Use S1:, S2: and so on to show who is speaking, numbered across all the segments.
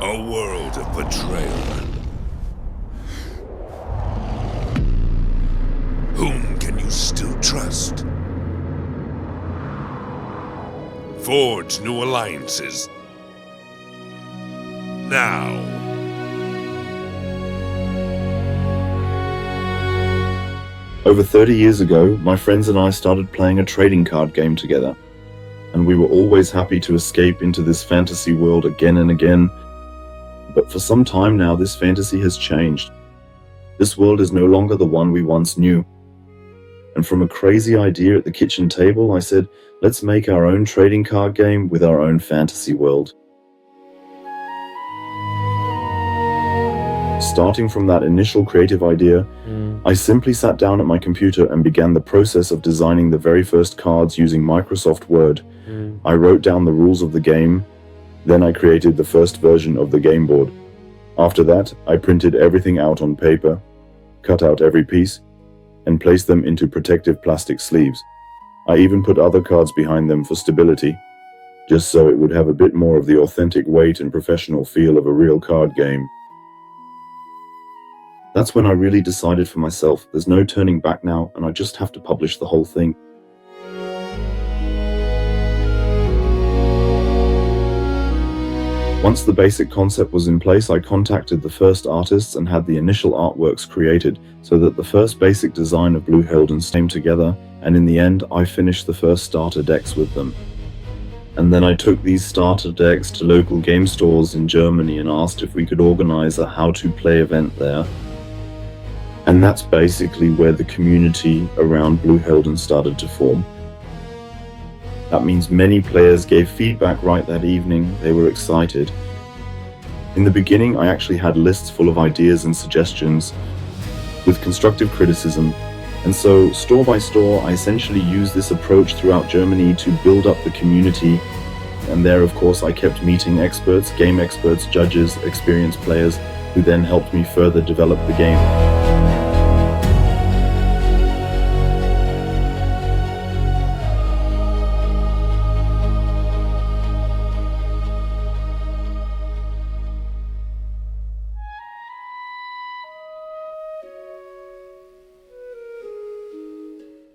S1: A world of betrayal. Whom can you still trust? Forge new alliances. Now.
S2: Over 30 years ago, my friends and I started playing a trading card game together, and we were always happy to escape into this fantasy world again and again. But for some time now, this fantasy has changed. This world is no longer the one we once knew. And from a crazy idea at the kitchen table, I said, let's make our own trading card game with our own fantasy world. Starting from that initial creative idea, I simply sat down at my computer and began the process of designing the very first cards using Microsoft Word. I wrote down the rules of the game, then I created the first version of the game board. After that, I printed everything out on paper, cut out every piece, and placed them into protective plastic sleeves. I even put other cards behind them for stability, just so it would have a bit more of the authentic weight and professional feel of a real card game. That's when I really decided for myself, there's no turning back now, and I just have to publish the whole thing. Once the basic concept was in place, I contacted the first artists and had the initial artworks created, so that the first basic design of Bluthelden came together, and in the end, I finished the first starter decks with them. And then I took these starter decks to local game stores in Germany and asked if we could organize a how-to-play event there. And that's basically where the community around Bluthelden started to form. That means many players gave feedback right that evening. They were excited. In the beginning, I actually had lists full of ideas and suggestions with constructive criticism. And so, store by store, I essentially used this approach throughout Germany to build up the community. And there, of course, I kept meeting experts, game experts, judges, experienced players, who then helped me further develop the game.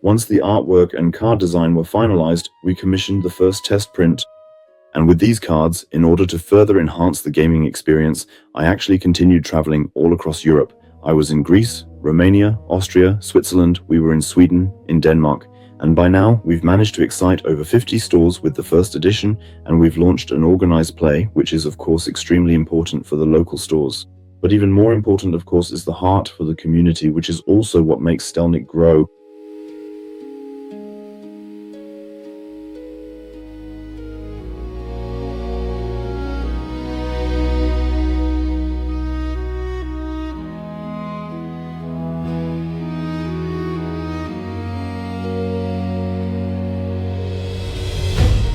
S2: Once the artwork and card design were finalized, we commissioned the first test print. And with these cards, in order to further enhance the gaming experience, I actually continued traveling all across Europe. I was in Greece, Romania, Austria, Switzerland, we were in Sweden, in Denmark. And by now, we've managed to excite over 50 stores with the first edition, and we've launched an organized play, which is of course extremely important for the local stores. But even more important, of course, is the heart for the community, which is also what makes Stelnik grow.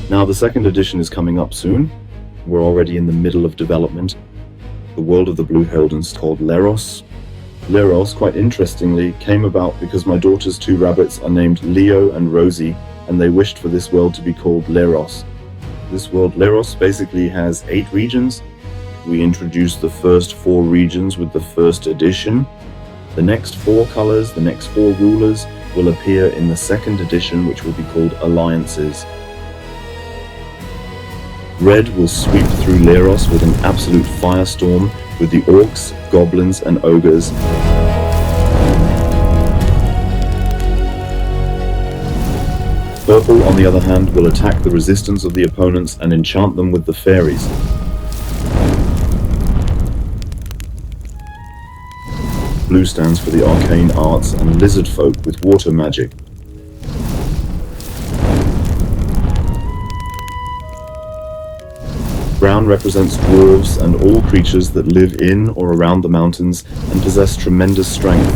S2: Now the second edition is coming up soon. We're already in the middle of development. The world of the Bluthelden is called Leros. Leros, quite interestingly, came about because my daughter's two rabbits are named Leo and Rosie, and they wished for this world to be called Leros. This world, Leros, basically has 8 regions. We introduced the first 4 regions with the first edition. The next 4 colors, the next 4 rulers, will appear in the second edition, which will be called Alliances. Red will sweep through Leros with an absolute firestorm with the orcs, goblins and ogres. Purple, on the other hand, will attack the resistance of the opponents and enchant them with the fairies. Blue stands for the arcane arts and lizard folk with water magic. Brown represents dwarves and all creatures that live in or around the mountains and possess tremendous strength.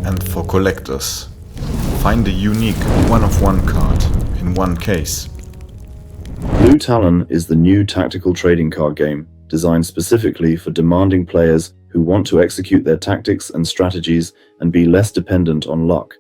S3: And for collectors, find a unique one-of-one card in one case.
S2: Blue Talon is the new tactical trading card game, designed specifically for demanding players who want to execute their tactics and strategies and be less dependent on luck.